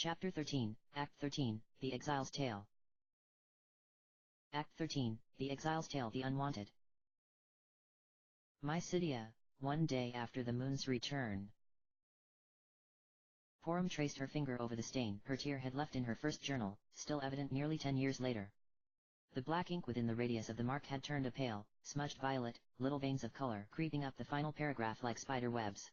Chapter 13, Act 13, The Exile's Tale. Act 13, The Exile's Tale, The Unwanted. Mysidia, one day after the moon's return. Porum traced her finger over the stain her tear had left in her first journal, still evident nearly 10 years later. The black ink within the radius of the mark had turned a pale, smudged violet, little veins of color creeping up the final paragraph like spider webs.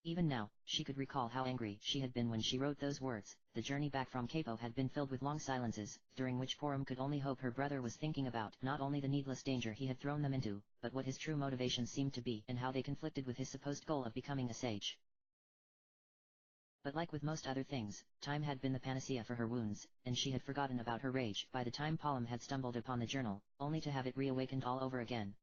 Even now, she could recall how angry she had been when she wrote those words. The journey back from Capo had been filled with long silences, during which Porum could only hope her brother was thinking about not only the needless danger he had thrown them into, but what his true motivations seemed to be and how they conflicted with his supposed goal of becoming a sage. But like with most other things, time had been the panacea for her wounds, and she had forgotten about her rage by the time Porum had stumbled upon the journal, only to have it reawakened all over again.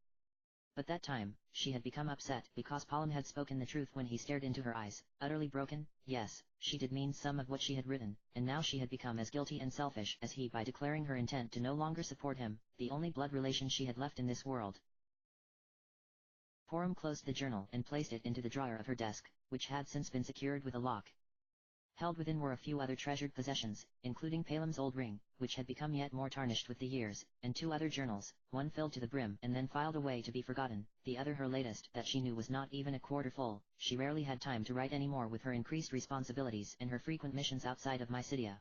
But that time, she had become upset because Porum had spoken the truth when he stared into her eyes, utterly broken. Yes, she did mean some of what she had written, and now she had become as guilty and selfish as he by declaring her intent to no longer support him, the only blood relation she had left in this world. Porum closed the journal and placed it into the drawer of her desk, which had since been secured with a lock. Held within were a few other treasured possessions, including Palem's old ring, which had become yet more tarnished with the years, and 2 other journals, one filled to the brim and then filed away to be forgotten, the other her latest that she knew was not even a quarter full. She rarely had time to write any more with her increased responsibilities and her frequent missions outside of Mysidia.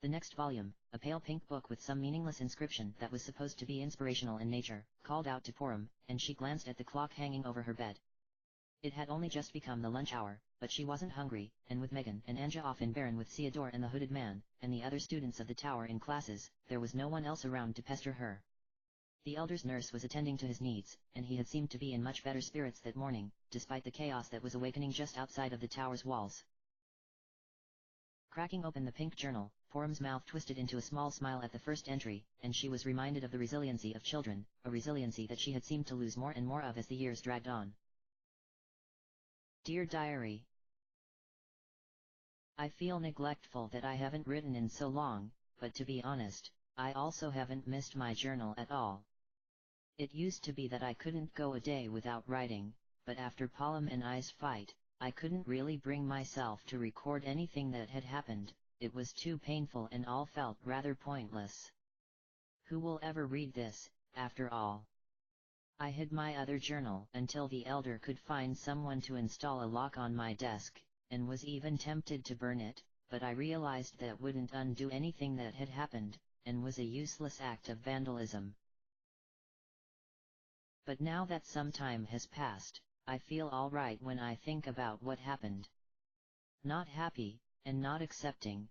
The next volume, a pale pink book with some meaningless inscription that was supposed to be inspirational in nature, called out to Porum, and she glanced at the clock hanging over her bed. It had only just become the lunch hour, but she wasn't hungry, and with Megan and Anja off in Baron with Theodore and the hooded man, and the other students of the tower in classes, there was no one else around to pester her. The elder's nurse was attending to his needs, and he had seemed to be in much better spirits that morning, despite the chaos that was awakening just outside of the tower's walls. Cracking open the pink journal, Porum's mouth twisted into a small smile at the first entry, and she was reminded of the resiliency of children, a resiliency that she had seemed to lose more and more of as the years dragged on. Dear Diary, I feel neglectful that I haven't written in so long, but to be honest, I also haven't missed my journal at all. It used to be that I couldn't go a day without writing, but after Porum and I's fight, I couldn't really bring myself to record anything that had happened. It was too painful and all felt rather pointless. Who will ever read this, after all? I hid my other journal until the elder could find someone to install a lock on my desk, and was even tempted to burn it, but I realized that wouldn't undo anything that had happened, and was a useless act of vandalism. But now that some time has passed, I feel all right when I think about what happened. Not happy, and not accepting.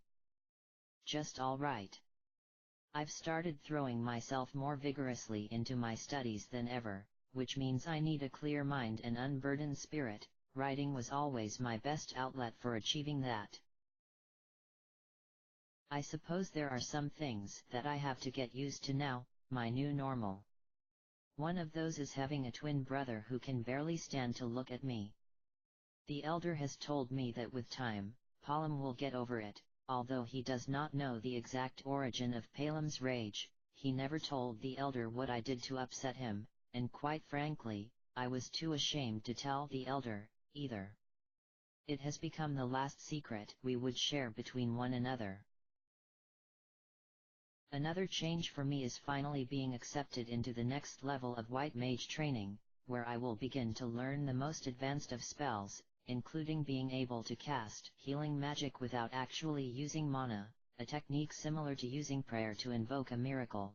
Just all right. I've started throwing myself more vigorously into my studies than ever, which means I need a clear mind and unburdened spirit. Writing was always my best outlet for achieving that. I suppose there are some things that I have to get used to now, my new normal. One of those is having a twin brother who can barely stand to look at me. The elder has told me that with time, Porum will get over it. Although he does not know the exact origin of Palem's rage, he never told the elder what I did to upset him, and quite frankly, I was too ashamed to tell the elder, either. It has become the last secret we would share between one another. Another change for me is finally being accepted into the next level of White Mage training, where I will begin to learn the most advanced of spells, including being able to cast healing magic without actually using mana, a technique similar to using prayer to invoke a miracle.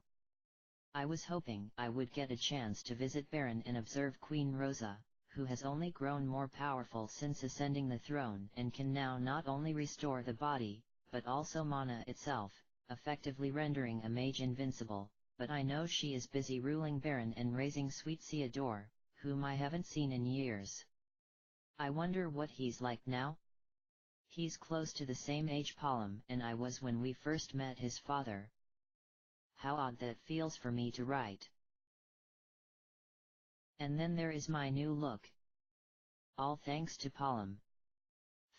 I was hoping I would get a chance to visit Baron and observe Queen Rosa, who has only grown more powerful since ascending the throne and can now not only restore the body, but also mana itself, effectively rendering a mage invincible, but I know she is busy ruling Baron and raising sweet Theodore, whom I haven't seen in years. I wonder what he's like now? He's close to the same age Porum and I was when we first met his father. How odd that feels for me to write. And then there is my new look. All thanks to Porum.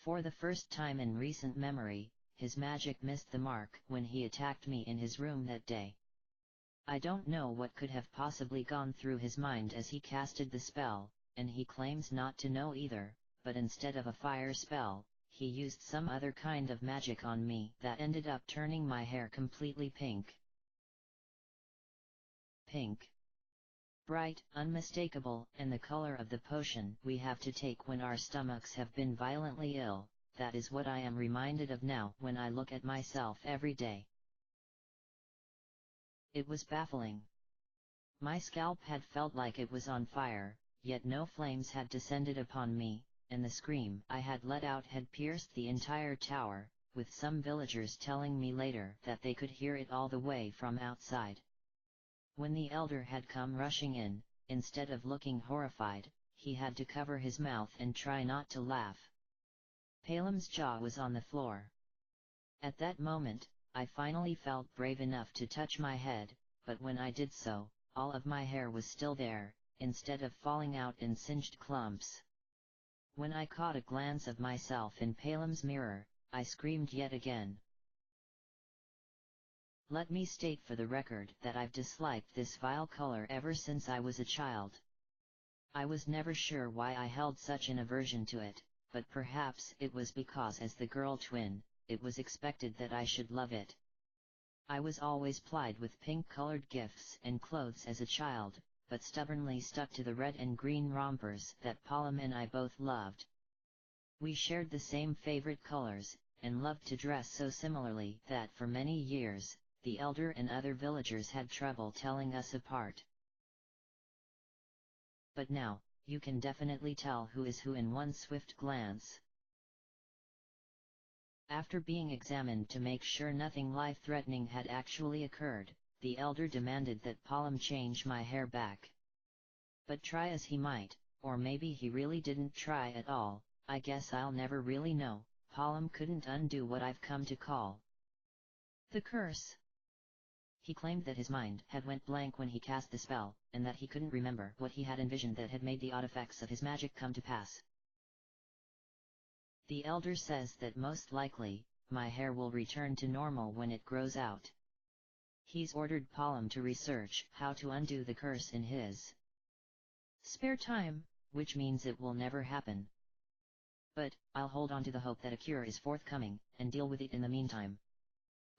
For the first time in recent memory, his magic missed the mark when he attacked me in his room that day. I don't know what could have possibly gone through his mind as he casted the spell, and he claims not to know either, but instead of a fire spell, he used some other kind of magic on me that ended up turning my hair completely pink. Pink. Bright, unmistakable, and the color of the potion we have to take when our stomachs have been violently ill. That is what I am reminded of now when I look at myself every day. It was baffling. My scalp had felt like it was on fire, yet no flames had descended upon me, and the scream I had let out had pierced the entire tower, with some villagers telling me later that they could hear it all the way from outside. When the elder had come rushing in, instead of looking horrified, he had to cover his mouth and try not to laugh. Palem's jaw was on the floor. At that moment, I finally felt brave enough to touch my head, but when I did so, all of my hair was still there, instead of falling out in singed clumps. When I caught a glance of myself in Palem's mirror, I screamed yet again. Let me state for the record that I've disliked this vile color ever since I was a child. I was never sure why I held such an aversion to it, but perhaps it was because as the girl twin, it was expected that I should love it. I was always plied with pink-colored gifts and clothes as a child, but stubbornly stuck to the red and green rompers that Palem and I both loved. We shared the same favorite colors, and loved to dress so similarly that for many years, the elder and other villagers had trouble telling us apart. But now, you can definitely tell who is who in one swift glance. After being examined to make sure nothing life-threatening had actually occurred, the elder demanded that Palem change my hair back. But try as he might, or maybe he really didn't try at all, I guess I'll never really know, Palem couldn't undo what I've come to call the curse. He claimed that his mind had went blank when he cast the spell, and that he couldn't remember what he had envisioned that had made the odd effects of his magic come to pass. The elder says that most likely, my hair will return to normal when it grows out. He's ordered Palem to research how to undo the curse in his spare time, which means it will never happen. But, I'll hold on to the hope that a cure is forthcoming, and deal with it in the meantime.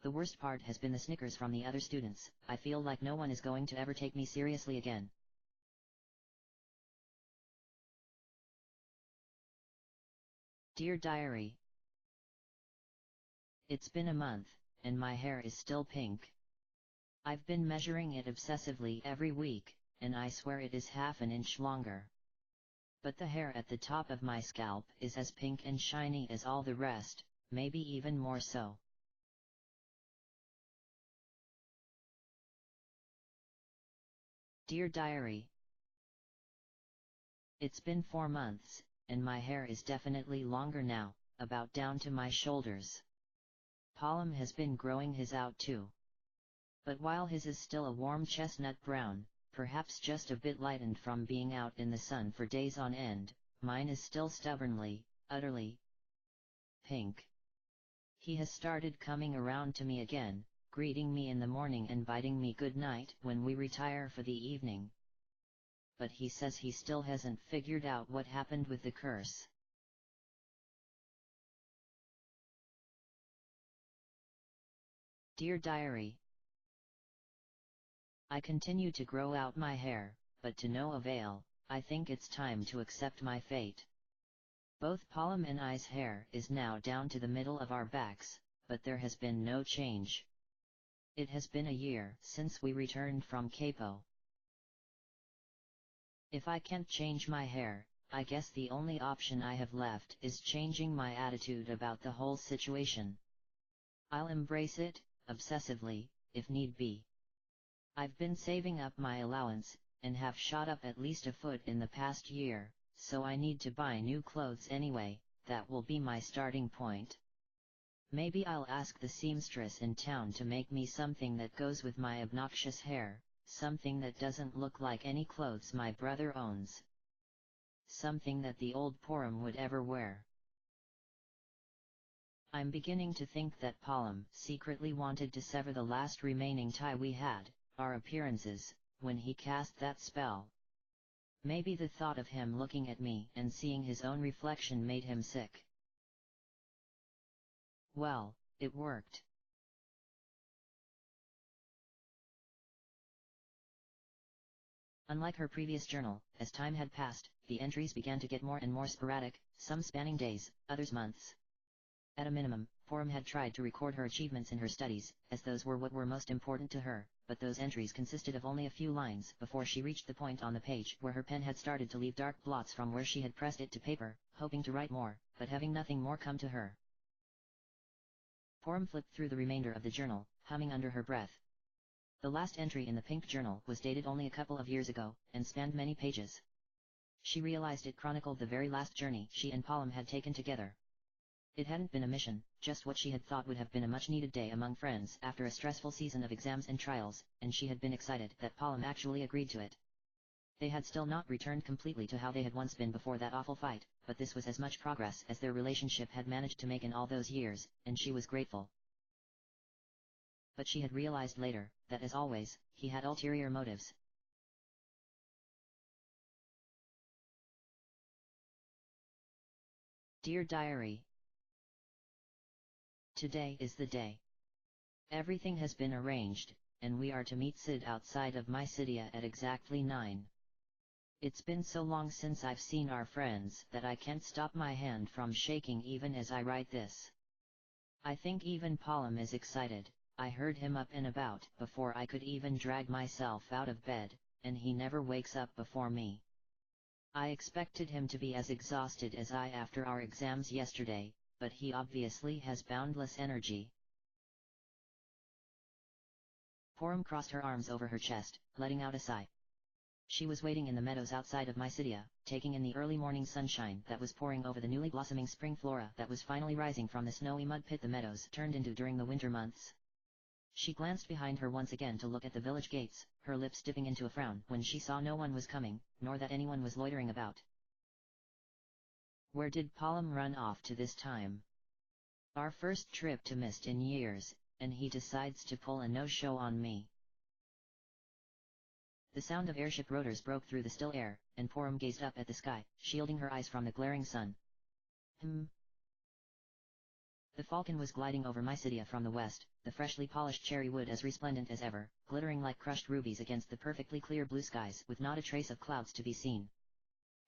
The worst part has been the snickers from the other students. I feel like no one is going to ever take me seriously again. Dear Diary. It's been a month, and my hair is still pink. I've been measuring it obsessively every week, and I swear it is half an inch longer. But the hair at the top of my scalp is as pink and shiny as all the rest, maybe even more so. Dear Diary. It's been 4 months, and my hair is definitely longer now, about down to my shoulders. Palem has been growing his out too. But while his is still a warm chestnut brown, perhaps just a bit lightened from being out in the sun for days on end, mine is still stubbornly, utterly pink. He has started coming around to me again, greeting me in the morning and bidding me good night when we retire for the evening. But he says he still hasn't figured out what happened with the curse. Dear Diary. I continue to grow out my hair, but to no avail. I think it's time to accept my fate. Both Palem and I's hair is now down to the middle of our backs, but there has been no change. It has been a year since we returned from Capo. If I can't change my hair, I guess the only option I have left is changing my attitude about the whole situation. I'll embrace it, obsessively, if need be. I've been saving up my allowance, and have shot up at least a foot in the past year, so I need to buy new clothes anyway. That will be my starting point. Maybe I'll ask the seamstress in town to make me something that goes with my obnoxious hair, something that doesn't look like any clothes my brother owns. Something that the old Porum would ever wear. I'm beginning to think that Palem secretly wanted to sever the last remaining tie we had, our appearances, when he cast that spell. Maybe the thought of him looking at me and seeing his own reflection made him sick. Well, it worked. Unlike her previous journal, as time had passed, the entries began to get more and more sporadic, some spanning days, others months. At a minimum, Porum had tried to record her achievements in her studies, as those were what were most important to her, but those entries consisted of only a few lines before she reached the point on the page where her pen had started to leave dark blots from where she had pressed it to paper, hoping to write more, but having nothing more come to her. Porum flipped through the remainder of the journal, humming under her breath. The last entry in the pink journal was dated only a couple of years ago, and spanned many pages. She realized it chronicled the very last journey she and Porum had taken together. It hadn't been a mission, just what she had thought would have been a much-needed day among friends after a stressful season of exams and trials, and she had been excited that Porum actually agreed to it. They had still not returned completely to how they had once been before that awful fight, but this was as much progress as their relationship had managed to make in all those years, and she was grateful. But she had realized later, that as always, he had ulterior motives. Dear Diary, today is the day. Everything has been arranged, and we are to meet Sid outside of my city at exactly 9. It's been so long since I've seen our friends that I can't stop my hand from shaking even as I write this. I think even Porum is excited. I heard him up and about before I could even drag myself out of bed, and he never wakes up before me. I expected him to be as exhausted as I after our exams yesterday, but he obviously has boundless energy. Porum crossed her arms over her chest, letting out a sigh. She was waiting in the meadows outside of Mycedia, taking in the early morning sunshine that was pouring over the newly blossoming spring flora that was finally rising from the snowy mud pit the meadows turned into during the winter months. She glanced behind her once again to look at the village gates, her lips dipping into a frown when she saw no one was coming, nor that anyone was loitering about. Where did Porum run off to this time? Our first trip to Mist in years, and he decides to pull a no-show on me. The sound of airship rotors broke through the still air, and Porum gazed up at the sky, shielding her eyes from the glaring sun. The falcon was gliding over Mycedia from the west, the freshly polished cherry wood as resplendent as ever, glittering like crushed rubies against the perfectly clear blue skies with not a trace of clouds to be seen.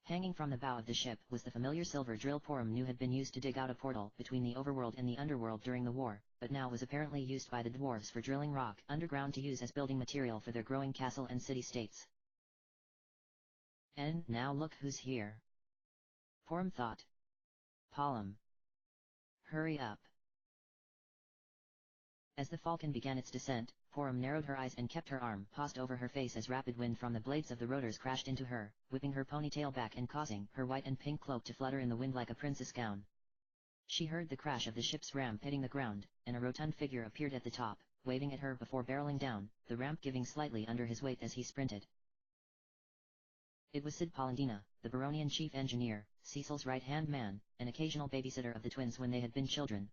Hanging from the bow of the ship was the familiar silver drill Porum knew had been used to dig out a portal between the overworld and the underworld during the war, but now was apparently used by the dwarves for drilling rock underground to use as building material for their growing castle and city-states. And now look who's here. Porum thought. Porum. Hurry up. As the falcon began its descent, Porum narrowed her eyes and kept her arm paused over her face as rapid wind from the blades of the rotors crashed into her, whipping her ponytail back and causing her white and pink cloak to flutter in the wind like a princess gown. She heard the crash of the ship's ramp hitting the ground, and a rotund figure appeared at the top, waving at her before barreling down, the ramp giving slightly under his weight as he sprinted. It was Sid Polendina, the Baronian chief engineer, Cecil's right-hand man, an occasional babysitter of the twins when they had been children.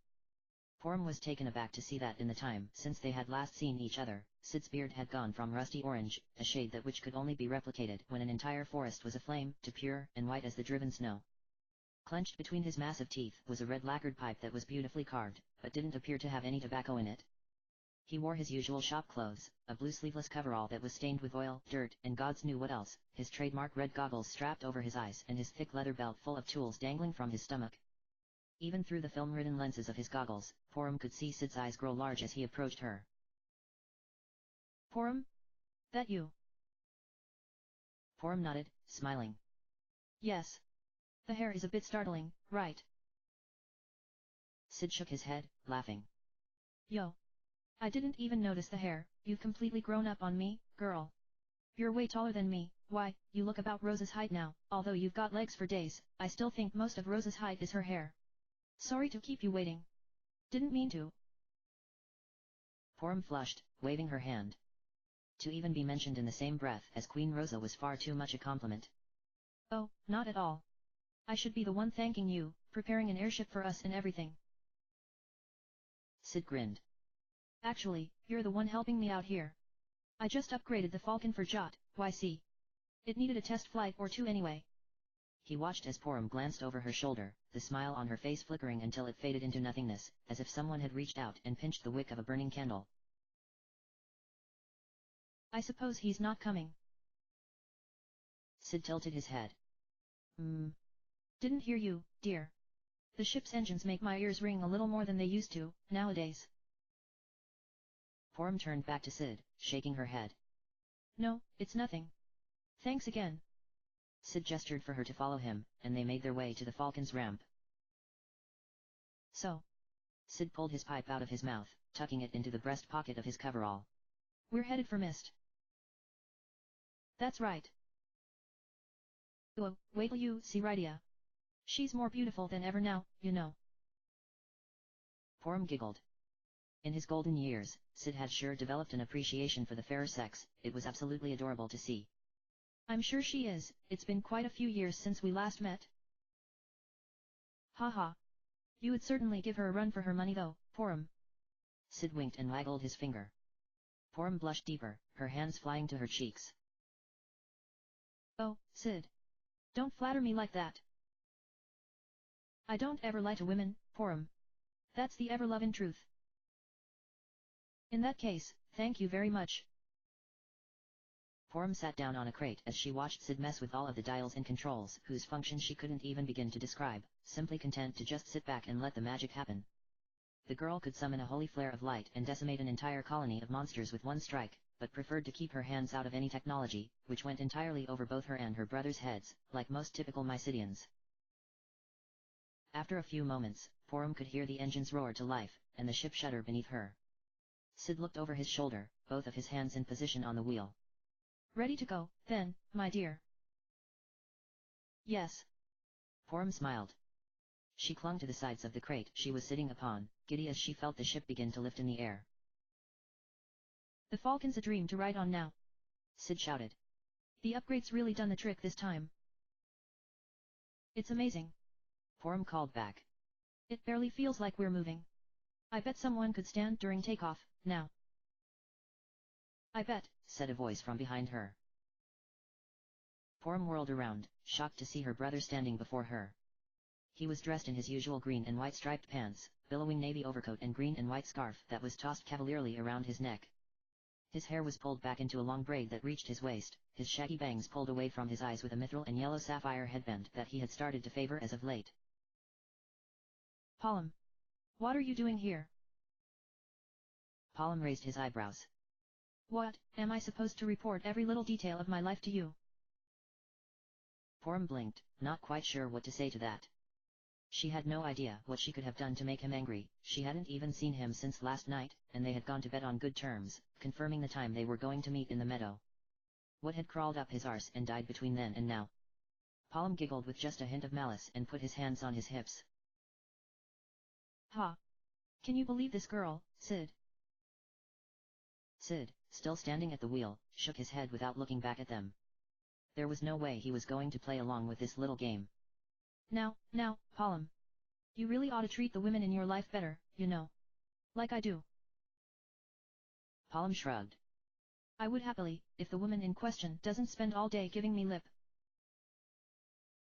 Porum was taken aback to see that in the time since they had last seen each other, Sid's beard had gone from rusty orange, a shade that which could only be replicated when an entire forest was aflame, to pure and white as the driven snow. Clenched between his massive teeth was a red lacquered pipe that was beautifully carved, but didn't appear to have any tobacco in it. He wore his usual shop clothes, a blue sleeveless coverall that was stained with oil, dirt, and gods knew what else, his trademark red goggles strapped over his eyes and his thick leather belt full of tools dangling from his stomach. Even through the film-ridden lenses of his goggles, Porum could see Sid's eyes grow large as he approached her. Porum? That you? Porum nodded, smiling. Yes. The hair is a bit startling, right? Sid shook his head, laughing. Yo. I didn't even notice the hair, you've completely grown up on me, girl. You're way taller than me, why, you look about Rose's height now, although you've got legs for days, I still think most of Rose's height is her hair. Sorry to keep you waiting. Didn't mean to. Porum flushed, waving her hand. To even be mentioned in the same breath as Queen Rosa was far too much a compliment. Oh, not at all. I should be the one thanking you, preparing an airship for us and everything. Sid grinned. Actually, you're the one helping me out here. I just upgraded the Falcon for Jot, YC. It needed a test flight or two anyway. He watched as Porum glanced over her shoulder, the smile on her face flickering until it faded into nothingness, as if someone had reached out and pinched the wick of a burning candle. I suppose he's not coming. Sid tilted his head. Didn't hear you, dear. The ship's engines make my ears ring a little more than they used to, nowadays. Porum turned back to Sid, shaking her head. No, it's nothing. Thanks again. Sid gestured for her to follow him, and they made their way to the Falcon's ramp. So. Sid pulled his pipe out of his mouth, tucking it into the breast pocket of his coverall. We're headed for Mist. That's right. Oh, wait till you see Rydia. She's more beautiful than ever now, you know. Porum giggled. In his golden years, Sid had sure developed an appreciation for the fairer sex. It was absolutely adorable to see. I'm sure she is. It's been quite a few years since we last met. Ha. You would certainly give her a run for her money though, Porum. Sid winked and waggled his finger. Porum blushed deeper, her hands flying to her cheeks. Oh, Sid. Don't flatter me like that. I don't ever lie to women, Porum. That's the ever-loving truth. In that case, thank you very much. Porum sat down on a crate as she watched Sid mess with all of the dials and controls whose function she couldn't even begin to describe, simply content to just sit back and let the magic happen. The girl could summon a holy flare of light and decimate an entire colony of monsters with one strike, but preferred to keep her hands out of any technology, which went entirely over both her and her brother's heads, like most typical Mysidians. After a few moments, Porum could hear the engines roar to life, and the ship shudder beneath her. Sid looked over his shoulder, both of his hands in position on the wheel. Ready to go, then, my dear? Yes. Porum smiled. She clung to the sides of the crate she was sitting upon, giddy as she felt the ship begin to lift in the air. The Falcon's a dream to ride on now, Sid shouted. The upgrade's really done the trick this time. It's amazing. Porum called back. It barely feels like we're moving. I bet someone could stand during takeoff, now. I bet, said a voice from behind her. Porum whirled around, shocked to see her brother standing before her. He was dressed in his usual green and white striped pants, billowing navy overcoat and green and white scarf that was tossed cavalierly around his neck. His hair was pulled back into a long braid that reached his waist, his shaggy bangs pulled away from his eyes with a mithril and yellow sapphire headband that he had started to favor as of late. Porum. What are you doing here? Porum raised his eyebrows. What, am I supposed to report every little detail of my life to you? Porum blinked, not quite sure what to say to that. She had no idea what she could have done to make him angry. She hadn't even seen him since last night, and they had gone to bed on good terms, confirming the time they were going to meet in the meadow. What had crawled up his arse and died between then and now? Porum giggled with just a hint of malice and put his hands on his hips. Ha! Can you believe this girl, Sid? Sid, still standing at the wheel, shook his head without looking back at them. There was no way he was going to play along with this little game. Now, Porum. You really ought to treat the women in your life better, you know. Like I do. Porum shrugged. I would happily, if the woman in question doesn't spend all day giving me lip.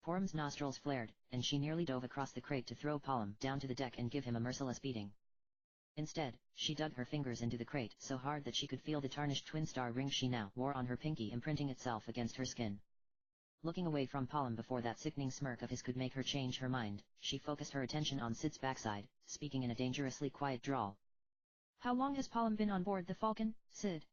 Porum's nostrils flared, and she nearly dove across the crate to throw Porum down to the deck and give him a merciless beating. Instead, she dug her fingers into the crate so hard that she could feel the tarnished twin-star ring she now wore on her pinky imprinting itself against her skin. Looking away from Porum before that sickening smirk of his could make her change her mind, she focused her attention on Sid's backside, speaking in a dangerously quiet drawl. How long has Porum been on board the Falcon, Sid?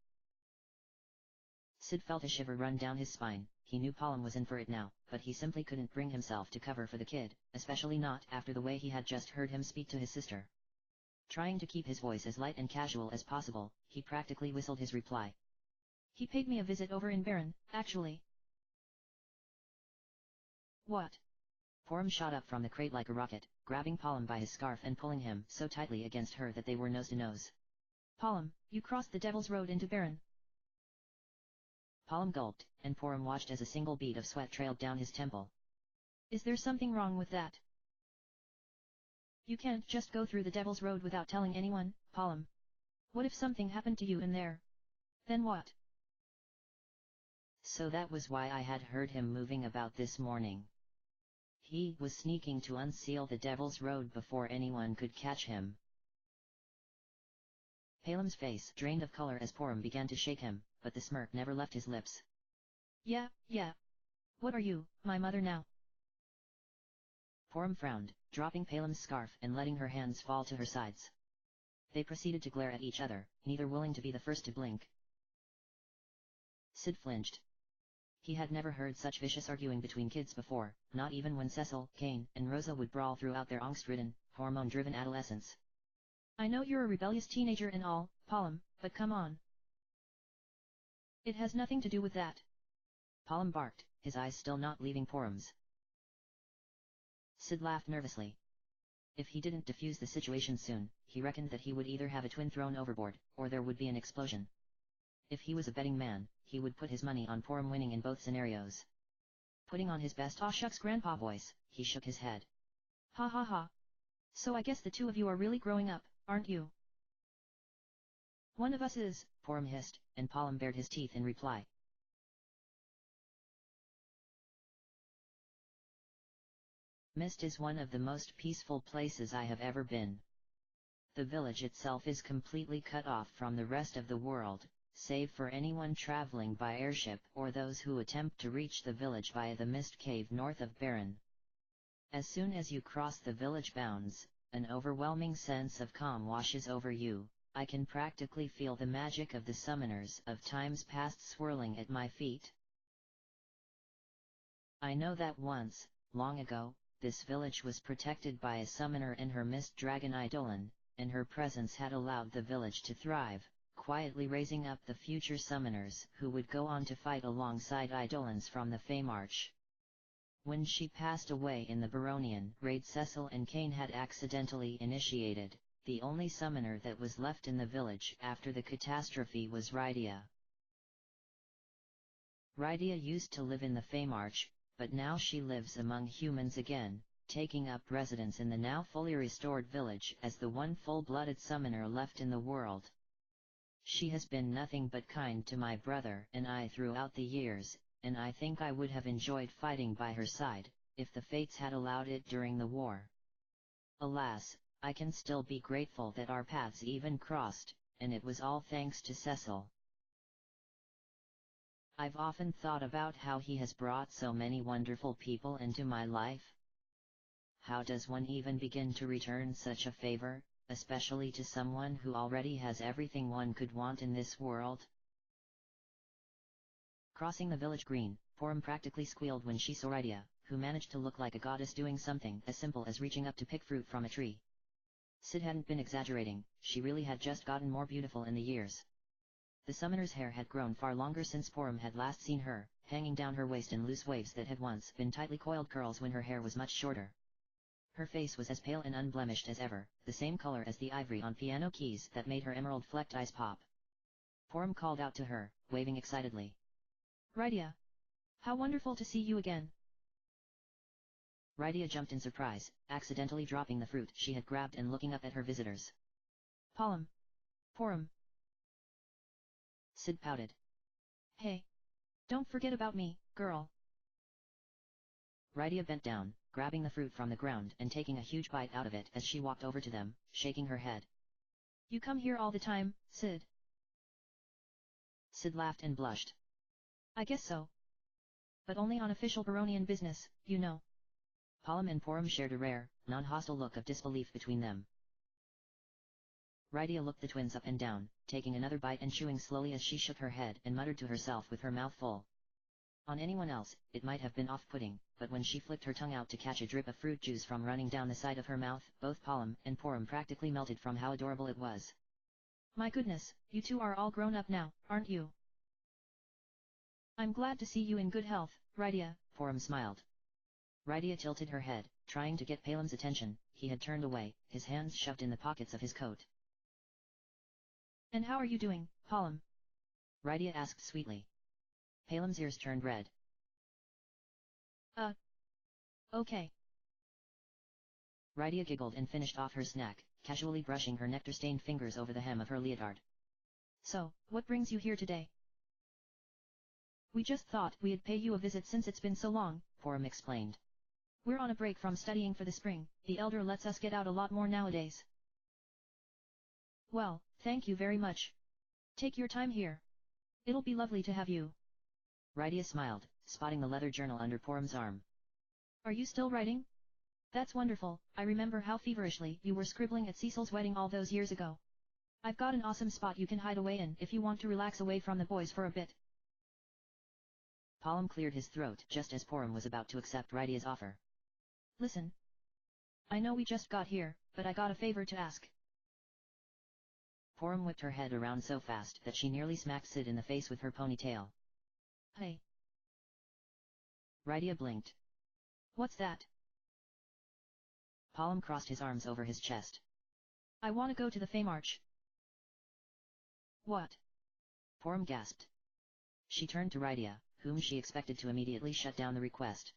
Sid felt a shiver run down his spine. He knew Porum was in for it now, but he simply couldn't bring himself to cover for the kid, especially not after the way he had just heard him speak to his sister. Trying to keep his voice as light and casual as possible, he practically whistled his reply. He paid me a visit over in Baron, actually. What? Porum shot up from the crate like a rocket, grabbing Porum by his scarf and pulling him so tightly against her that they were nose to nose. Porum, you crossed the Devil's Road into Baron. Porum gulped, and Porum watched as a single bead of sweat trailed down his temple. Is there something wrong with that? You can't just go through the Devil's Road without telling anyone, Porum. What if something happened to you in there? Then what? So that was why I had heard him moving about this morning. He was sneaking to unseal the Devil's Road before anyone could catch him. Palem's face drained of color as Porum began to shake him, but the smirk never left his lips. Yeah. What are you, my mother now? Porum frowned, dropping Palem's scarf and letting her hands fall to her sides. They proceeded to glare at each other, neither willing to be the first to blink. Sid flinched. He had never heard such vicious arguing between kids before, not even when Cecil, Kane, and Rosa would brawl throughout their angst-ridden, hormone-driven adolescence. I know you're a rebellious teenager and all, Porum, but come on. It has nothing to do with that. Porum barked, his eyes still not leaving Porum's. Sid laughed nervously. If he didn't defuse the situation soon, he reckoned that he would either have a twin thrown overboard, or there would be an explosion. If he was a betting man, he would put his money on Porum winning in both scenarios. Putting on his best "aw shucks grandpa" voice, he shook his head. Ha ha ha. So I guess the two of you are really growing up, aren't you? One of us is, Porum hissed, and Porum bared his teeth in reply. Mist is one of the most peaceful places I have ever been. The village itself is completely cut off from the rest of the world, save for anyone traveling by airship or those who attempt to reach the village via the Mist Cave north of Barren. As soon as you cross the village bounds, an overwhelming sense of calm washes over you. I can practically feel the magic of the summoners of times past swirling at my feet. I know that once, long ago, this village was protected by a summoner and her mist dragon Eidolon, and her presence had allowed the village to thrive, quietly raising up the future summoners who would go on to fight alongside Eidolons from the Feymarch. When she passed away in the Baronian raid Cecil and Kane had accidentally initiated, the only summoner that was left in the village after the catastrophe was Rydia. Rydia used to live in the Feymarch, but now she lives among humans again, taking up residence in the now fully restored village as the one full-blooded summoner left in the world. She has been nothing but kind to my brother and I throughout the years, and I think I would have enjoyed fighting by her side, if the fates had allowed it during the war. Alas, I can still be grateful that our paths even crossed, and it was all thanks to Cecil. I've often thought about how he has brought so many wonderful people into my life. How does one even begin to return such a favor, especially to someone who already has everything one could want in this world? Crossing the village green, Porum practically squealed when she saw Rydia, who managed to look like a goddess doing something as simple as reaching up to pick fruit from a tree. Sid hadn't been exaggerating, she really had just gotten more beautiful in the years. The summoner's hair had grown far longer since Porum had last seen her, hanging down her waist in loose waves that had once been tightly coiled curls when her hair was much shorter. Her face was as pale and unblemished as ever, the same color as the ivory on piano keys that made her emerald-flecked eyes pop. Porum called out to her, waving excitedly. Rydia! How wonderful to see you again! Rydia jumped in surprise, accidentally dropping the fruit she had grabbed and looking up at her visitors. Porum! Sid pouted. Hey! Don't forget about me, girl! Rydia bent down, grabbing the fruit from the ground and taking a huge bite out of it as she walked over to them, shaking her head. You come here all the time, Sid? Sid laughed and blushed. I guess so. But only on official Baronian business, you know. Porum and Porum shared a rare, non-hostile look of disbelief between them. Rydia looked the twins up and down, taking another bite and chewing slowly as she shook her head and muttered to herself with her mouth full. On anyone else, it might have been off-putting, but when she flicked her tongue out to catch a drip of fruit juice from running down the side of her mouth, both Porum and Porum practically melted from how adorable it was. My goodness, you two are all grown up now, aren't you? I'm glad to see you in good health, Rydia, Porum smiled. Rydia tilted her head, trying to get Palem's attention. He had turned away, his hands shoved in the pockets of his coat. And how are you doing, Porum? Rydia asked sweetly. Palem's ears turned red. Okay. Rydia giggled and finished off her snack, casually brushing her nectar-stained fingers over the hem of her leotard. So, what brings you here today? We just thought we'd pay you a visit since it's been so long, Porum explained. We're on a break from studying for the spring, the elder lets us get out a lot more nowadays. Well, thank you very much. Take your time here. It'll be lovely to have you. Rydia smiled, spotting the leather journal under Porum's arm. Are you still writing? That's wonderful, I remember how feverishly you were scribbling at Cecil's wedding all those years ago. I've got an awesome spot you can hide away in if you want to relax away from the boys for a bit. Porum cleared his throat just as Porum was about to accept Rydia's offer. Listen. I know we just got here, but I got a favor to ask. Porum whipped her head around so fast that she nearly smacked Sid in the face with her ponytail. Hey. Rydia blinked. What's that? Porum crossed his arms over his chest. I want to go to the Fey March. What? Porum gasped. She turned to Rydia, whom she expected to immediately shut down the request.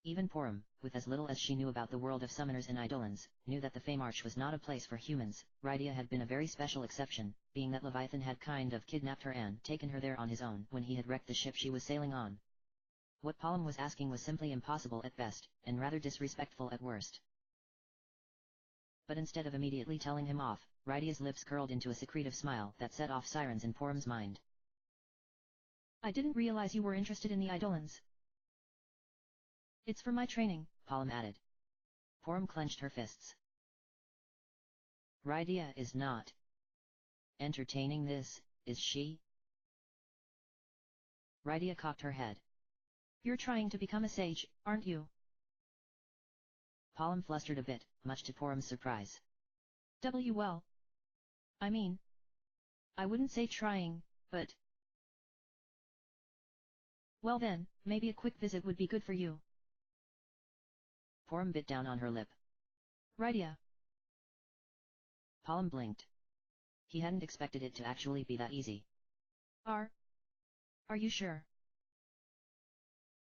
Even Porum, with as little as she knew about the world of summoners and eidolons, knew that the Fey March was not a place for humans. Rydia had been a very special exception, being that Leviathan had kind of kidnapped her and taken her there on his own when he had wrecked the ship she was sailing on. What Porum was asking was simply impossible at best, and rather disrespectful at worst. But instead of immediately telling him off, Rydia's lips curled into a secretive smile that set off sirens in Porum's mind. I didn't realize you were interested in the eidolons. It's for my training, Porum added. Porum clenched her fists. Rydia is not entertaining this, is she? Rydia cocked her head. You're trying to become a sage, aren't you? Porum flustered a bit, much to Porum's surprise. Well. I mean, I wouldn't say trying, but... Well then, maybe a quick visit would be good for you. Porum bit down on her lip. Rydia. Porum blinked. He hadn't expected it to actually be that easy. Are you sure?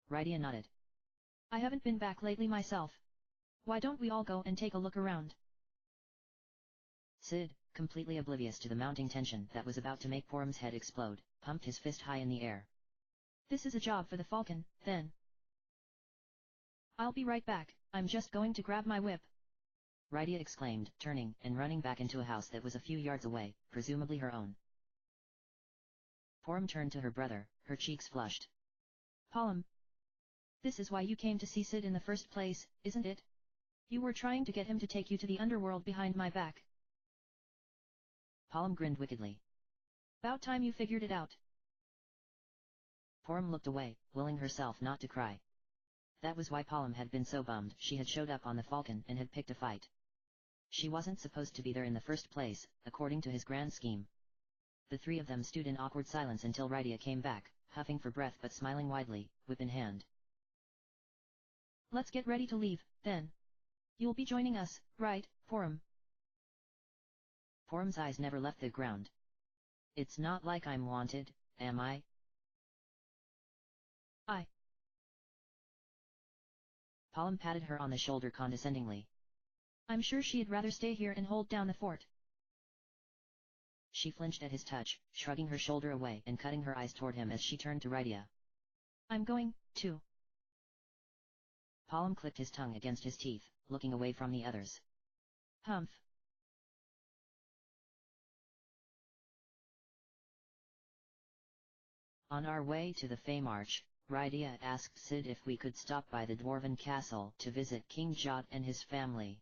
Rydia nodded. I haven't been back lately myself. Why don't we all go and take a look around? Sid, completely oblivious to the mounting tension that was about to make Porum's head explode, pumped his fist high in the air. This is a job for the Falcon, then. I'll be right back, I'm just going to grab my whip. Rydia exclaimed, turning and running back into a house that was a few yards away, presumably her own. Porum turned to her brother, her cheeks flushed. Porum. This is why you came to see Sid in the first place, isn't it? You were trying to get him to take you to the underworld behind my back. Porum grinned wickedly. About time you figured it out. Porum looked away, willing herself not to cry. That was why Porum had been so bummed she had showed up on the Falcon and had picked a fight. She wasn't supposed to be there in the first place, according to his grand scheme. The three of them stood in awkward silence until Rydia came back, huffing for breath but smiling widely, whip in hand. Let's get ready to leave, then. You'll be joining us, right, Porum? Porum's eyes never left the ground. It's not like I'm wanted, am I? Porum patted her on the shoulder condescendingly. I'm sure she'd rather stay here and hold down the fort. She flinched at his touch, shrugging her shoulder away and cutting her eyes toward him as she turned to Rydia. I'm going, too. Porum clicked his tongue against his teeth, looking away from the others. Humph. On our way to the Fey March, Rydia asked Sid if we could stop by the Dwarven Castle to visit King Jot and his family.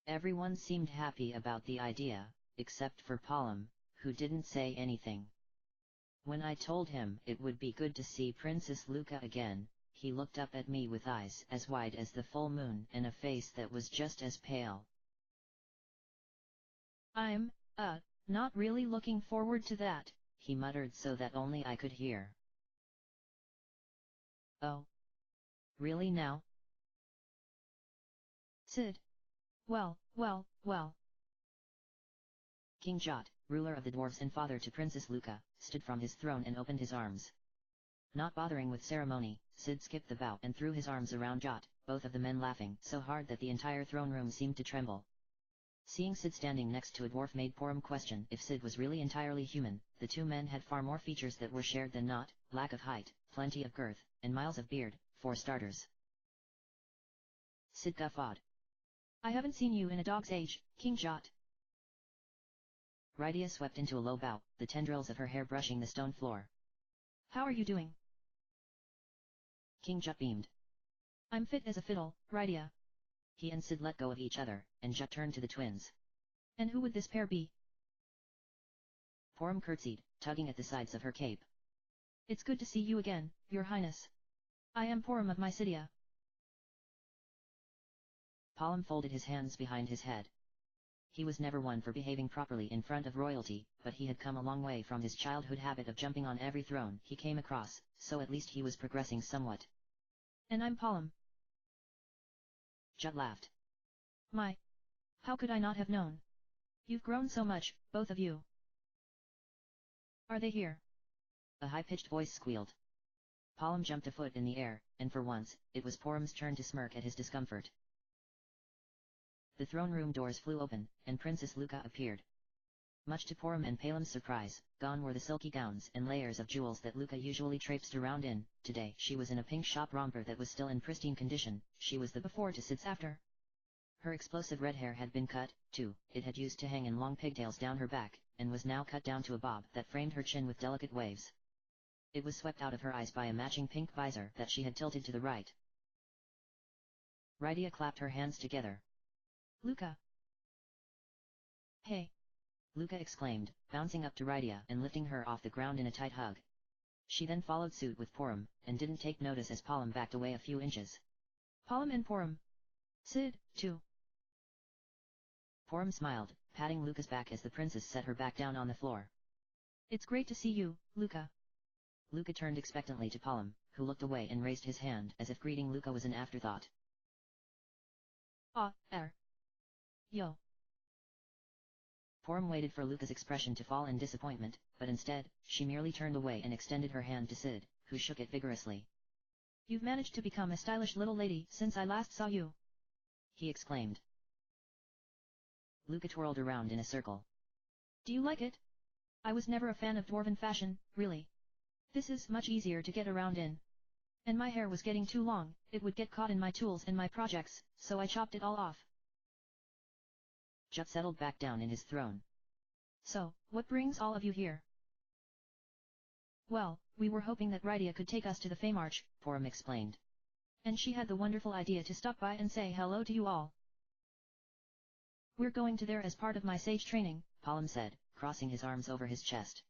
Everyone seemed happy about the idea, except for Porum, who didn't say anything. When I told him it would be good to see Princess Luca again, he looked up at me with eyes as wide as the full moon and a face that was just as pale. I'm, not really looking forward to that, he muttered so that only I could hear. Oh. Really now? Sid. Well. King Jot, ruler of the dwarves and father to Princess Luca, stood from his throne and opened his arms. Not bothering with ceremony, Sid skipped the bow and threw his arms around Jot, both of the men laughing so hard that the entire throne room seemed to tremble. Seeing Sid standing next to a dwarf made Porum question if Sid was really entirely human. The two men had far more features that were shared than not: lack of height, plenty of girth, and miles of beard, for starters. Sid guffawed. I haven't seen you in a dog's age, King Jot. Rydia swept into a low bow, the tendrils of her hair brushing the stone floor. How are you doing? King Jut beamed. I'm fit as a fiddle, Rydia. He and Sid let go of each other, and Jut turned to the twins. And who would this pair be? Porum curtsied, tugging at the sides of her cape. It's good to see you again, Your Highness. I am Porum of Mysidia. Porum folded his hands behind his head. He was never one for behaving properly in front of royalty, but he had come a long way from his childhood habit of jumping on every throne he came across, so at least he was progressing somewhat. And I'm Porum. Jut laughed. My. How could I not have known? You've grown so much, both of you. Are they here? A high-pitched voice squealed. Porum jumped a foot in the air, and for once, it was Porum's turn to smirk at his discomfort. The throne room doors flew open, and Princess Luca appeared. Much to Porum and Palem's surprise, gone were the silky gowns and layers of jewels that Luca usually traipsed around in. Today she was in a pink shop romper that was still in pristine condition. She was the before to Sid's after. Her explosive red hair had been cut, too. It had used to hang in long pigtails down her back, and was now cut down to a bob that framed her chin with delicate waves. It was swept out of her eyes by a matching pink visor that she had tilted to the right. Rydia clapped her hands together. Luca. Hey. Luca exclaimed, bouncing up to Rydia and lifting her off the ground in a tight hug. She then followed suit with Porum, and didn't take notice as Porum backed away a few inches. Porum and Porum. Sid, too. Porum smiled, patting Luca's back as the princess set her back down on the floor. It's great to see you, Luca. Luca turned expectantly to Porum, who looked away and raised his hand as if greeting Luca was an afterthought. Yo. Porum waited for Luca's expression to fall in disappointment, but instead, she merely turned away and extended her hand to Sid, who shook it vigorously. You've managed to become a stylish little lady since I last saw you. He exclaimed. Luca twirled around in a circle. Do you like it? I was never a fan of dwarven fashion, really. This is much easier to get around in. And my hair was getting too long, it would get caught in my tools and my projects, so I chopped it all off. Jut settled back down in his throne. So, what brings all of you here? Well, we were hoping that Rydia could take us to the Feymarch, Porum explained. And she had the wonderful idea to stop by and say hello to you all. We're going to there as part of my sage training, Porum said, crossing his arms over his chest.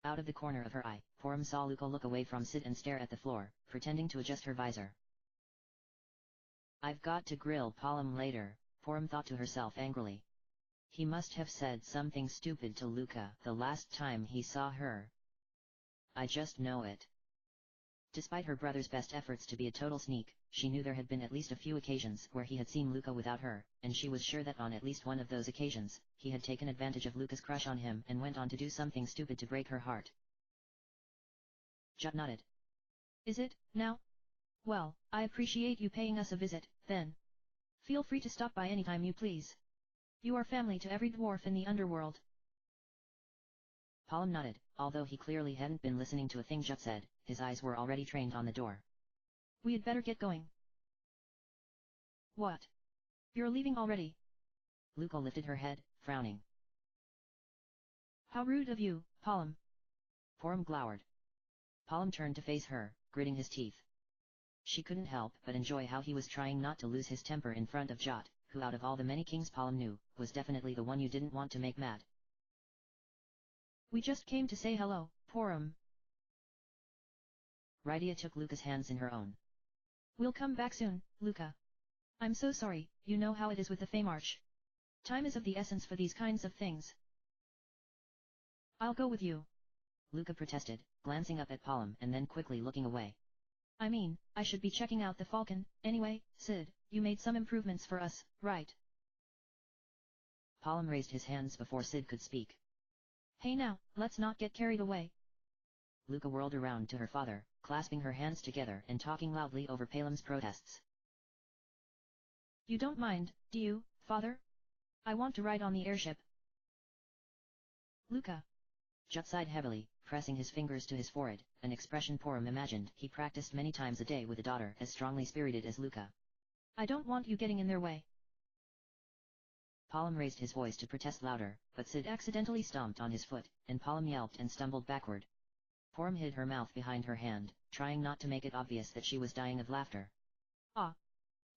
Out of the corner of her eye, Porum saw Luca look away from Sid and stare at the floor, pretending to adjust her visor. I've got to grill Porum later, Porum thought to herself angrily. He must have said something stupid to Luca the last time he saw her. I just know it. Despite her brother's best efforts to be a total sneak, she knew there had been at least a few occasions where he had seen Luca without her, and she was sure that on at least one of those occasions, he had taken advantage of Luca's crush on him and went on to do something stupid to break her heart. Jut nodded. Is it, now? Well, I appreciate you paying us a visit, then. Feel free to stop by anytime you please. You are family to every dwarf in the underworld. Porum nodded, although he clearly hadn't been listening to a thing Jut said. His eyes were already trained on the door. We had better get going. What? You're leaving already? Luca lifted her head, frowning. How rude of you, Porum. Porum glowered. Porum turned to face her, gritting his teeth. She couldn't help but enjoy how he was trying not to lose his temper in front of Jot, who out of all the many kings Porum knew, was definitely the one you didn't want to make mad. We just came to say hello, Porum. Rydia took Luca's hands in her own. We'll come back soon, Luca. I'm so sorry, you know how it is with the Feymarch. Time is of the essence for these kinds of things. I'll go with you. Luca protested, glancing up at Porum and then quickly looking away. I mean, I should be checking out the Falcon, anyway. Sid, you made some improvements for us, right? Porum raised his hands before Sid could speak. Hey now, let's not get carried away. Luca whirled around to her father, clasping her hands together and talking loudly over Palem's protests. You don't mind, do you, father? I want to ride on the airship. Luca. Jut sighed heavily, pressing his fingers to his forehead, an expression Porum imagined he practiced many times a day with a daughter as strongly spirited as Luca. I don't want you getting in their way. Palom raised his voice to protest louder, but Sid accidentally stomped on his foot, and Palom yelped and stumbled backward. Porum hid her mouth behind her hand, trying not to make it obvious that she was dying of laughter. Ah.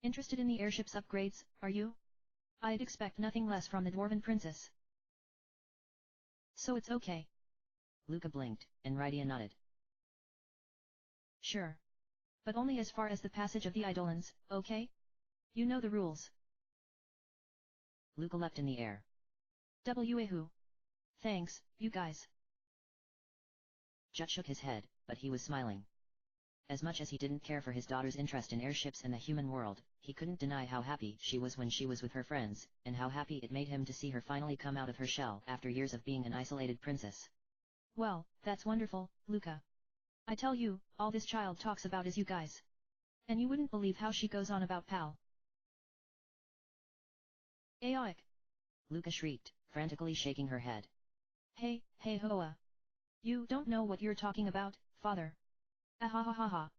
Interested in the airship's upgrades, are you? I'd expect nothing less from the Dwarven Princess. So it's okay. Luca blinked, and Rydia nodded. Sure. But only as far as the passage of the Eidolons, okay? You know the rules. Luca leapt in the air. Wahoo. Thanks, you guys. Jut shook his head, but he was smiling. As much as he didn't care for his daughter's interest in airships and the human world, he couldn't deny how happy she was when she was with her friends, and how happy it made him to see her finally come out of her shell after years of being an isolated princess. Well, that's wonderful, Luca. I tell you, all this child talks about is you guys. And you wouldn't believe how she goes on about Pal. Aoic! Luca shrieked, frantically shaking her head. Hey, hey Hoa! You don't know what you're talking about, father. Ah ha ha ha ha.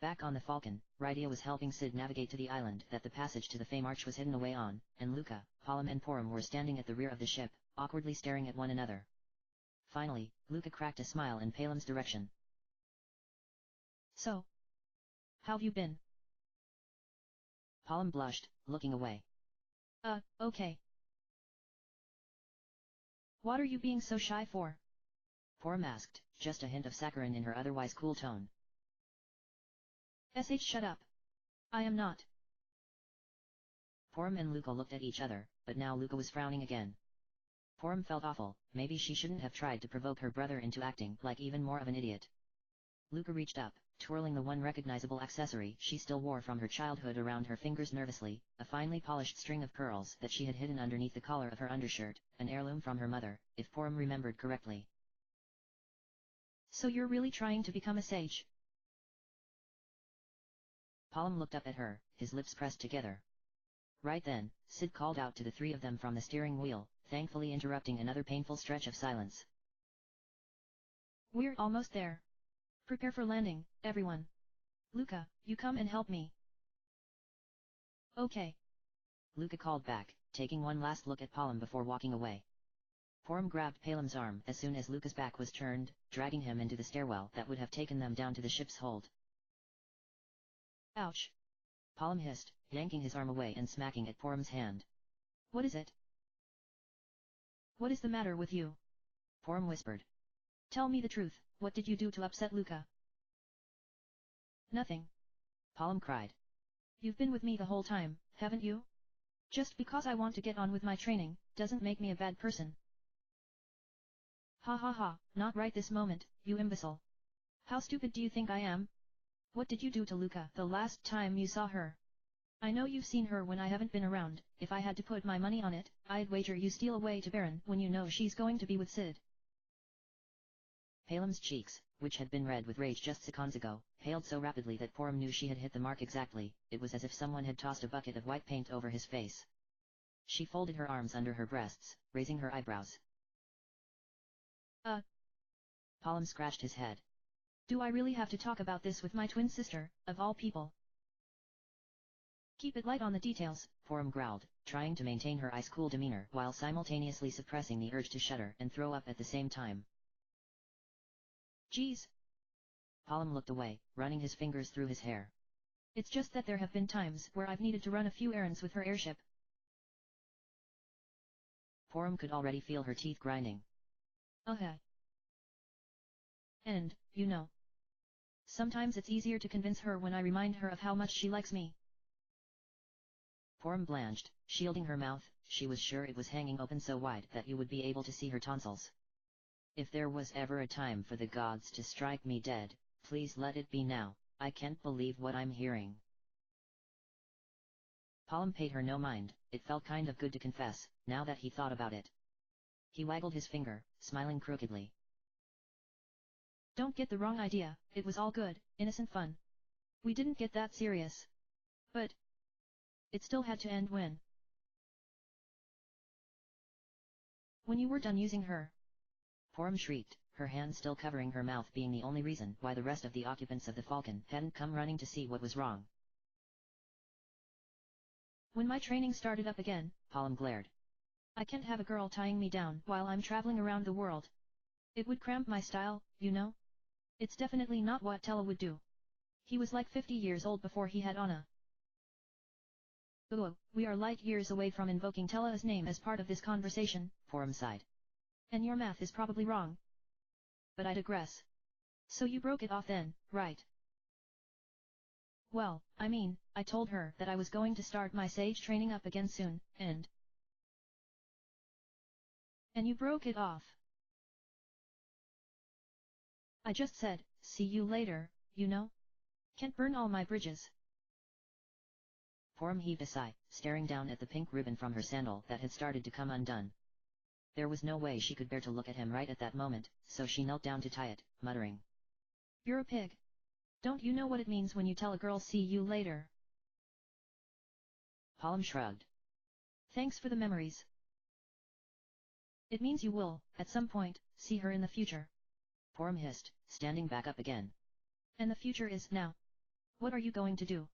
Back on the Falcon, Rydia was helping Sid navigate to the island that the passage to the Fame Arch was hidden away on, and Luca, Palom and Porum were standing at the rear of the ship, awkwardly staring at one another. Finally, Luca cracked a smile in Palom's direction. So? How've you been? Palom blushed, looking away. Okay. What are you being so shy for? Porum asked, just a hint of saccharine in her otherwise cool tone. Shut up. I am not. Porum and Luca looked at each other, but now Luca was frowning again. Porum felt awful, maybe she shouldn't have tried to provoke her brother into acting like even more of an idiot. Luca reached up, twirling the one recognizable accessory she still wore from her childhood around her fingers nervously, a finely polished string of pearls that she had hidden underneath the collar of her undershirt, an heirloom from her mother, if Porum remembered correctly. So you're really trying to become a sage? Palom looked up at her, his lips pressed together. Right then, Sid called out to the three of them from the steering wheel, thankfully interrupting another painful stretch of silence. We're almost there. Prepare for landing, everyone. Luca, you come and help me. Okay. Luca called back, taking one last look at Palom before walking away. Porum grabbed Palom's arm as soon as Luca's back was turned, dragging him into the stairwell that would have taken them down to the ship's hold. Ouch. Palom hissed, yanking his arm away and smacking at Porum's hand. What is it? What is the matter with you? Porum whispered. Tell me the truth, what did you do to upset Luca? Nothing. Palom cried. You've been with me the whole time, haven't you? Just because I want to get on with my training, doesn't make me a bad person. Ha ha ha, not right this moment, you imbecile. How stupid do you think I am? What did you do to Luca the last time you saw her? I know you've seen her when I haven't been around, if I had to put my money on it, I'd wager you steal away to Baron when you know she's going to be with Sid. Palom's cheeks, which had been red with rage just seconds ago, paled so rapidly that Porum knew she had hit the mark exactly. It was as if someone had tossed a bucket of white paint over his face. She folded her arms under her breasts, raising her eyebrows. Palom scratched his head. Do I really have to talk about this with my twin sister, of all people? Keep it light on the details, Porum growled, trying to maintain her ice-cool demeanor while simultaneously suppressing the urge to shudder and throw up at the same time. Geez. Palom looked away, running his fingers through his hair. It's just that there have been times where I've needed to run a few errands with her airship. Porum could already feel her teeth grinding. And, you know. Sometimes it's easier to convince her when I remind her of how much she likes me. Porum blanched, shielding her mouth. She was sure it was hanging open so wide that you would be able to see her tonsils. If there was ever a time for the gods to strike me dead, please let it be now. I can't believe what I'm hearing. Palom paid her no mind. It felt kind of good to confess, now that he thought about it. He waggled his finger, smiling crookedly. Don't get the wrong idea, it was all good, innocent fun. We didn't get that serious. But it still had to end when you were done using her. Porum shrieked, her hand still covering her mouth being the only reason why the rest of the occupants of the Falcon hadn't come running to see what was wrong. When my training started up again, Palom glared. I can't have a girl tying me down while I'm traveling around the world. It would cramp my style, you know? It's definitely not what Tella would do. He was like 50 years old before he had Anna. We are light years away from invoking Tella's name as part of this conversation, Porom sighed. And your math is probably wrong. But I digress. So you broke it off then, right? Well, I mean, I told her that I was going to start my sage training up again soon, and you broke it off. I just said, see you later, you know? Can't burn all my bridges. Porom heaved a sigh, staring down at the pink ribbon from her sandal that had started to come undone. There was no way she could bear to look at him right at that moment, so she knelt down to tie it, muttering. You're a pig. Don't you know what it means when you tell a girl see you later? Palom shrugged. Thanks for the memories. It means you will, at some point, see her in the future. Porom hissed, standing back up again. And the future is now. What are you going to do?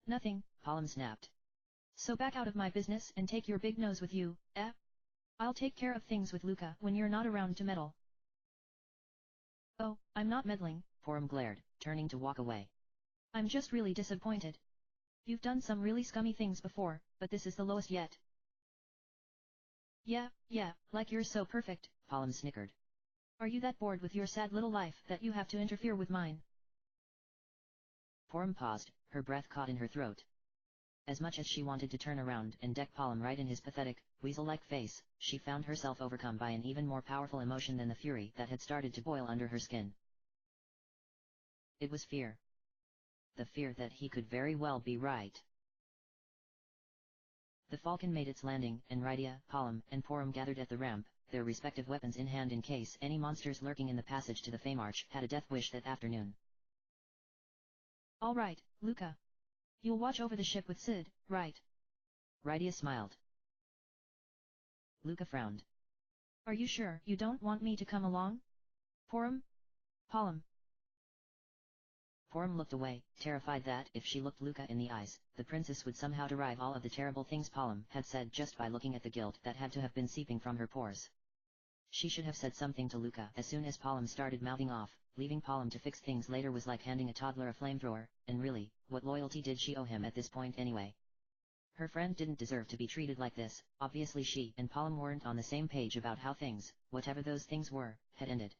Nothing, Palom snapped. So back out of my business and take your big nose with you, eh? I'll take care of things with Luca when you're not around to meddle. Oh, I'm not meddling, Porom glared, turning to walk away. I'm just really disappointed. You've done some really scummy things before, but this is the lowest yet. Yeah, like you're so perfect, Palom snickered. Are you that bored with your sad little life that you have to interfere with mine? Porom paused, her breath caught in her throat. As much as she wanted to turn around and deck Palom right in his pathetic, weasel-like face, she found herself overcome by an even more powerful emotion than the fury that had started to boil under her skin. It was fear. The fear that he could very well be right. The Falcon made its landing, and Rydia, Palom, and Porom gathered at the ramp, their respective weapons in hand in case any monsters lurking in the passage to the Feymarch had a death wish that afternoon. All right, Luca. You'll watch over the ship with Sid, right? Rydia smiled. Luca frowned. Are you sure you don't want me to come along? Porom? Palom. Porom looked away, terrified that if she looked Luca in the eyes, the princess would somehow derive all of the terrible things Palom had said just by looking at the guilt that had to have been seeping from her pores. She should have said something to Luca as soon as Palom started mouthing off. Leaving Palom to fix things later was like handing a toddler a flamethrower, and really, what loyalty did she owe him at this point anyway? Her friend didn't deserve to be treated like this. Obviously she and Palom weren't on the same page about how things, whatever those things were, had ended.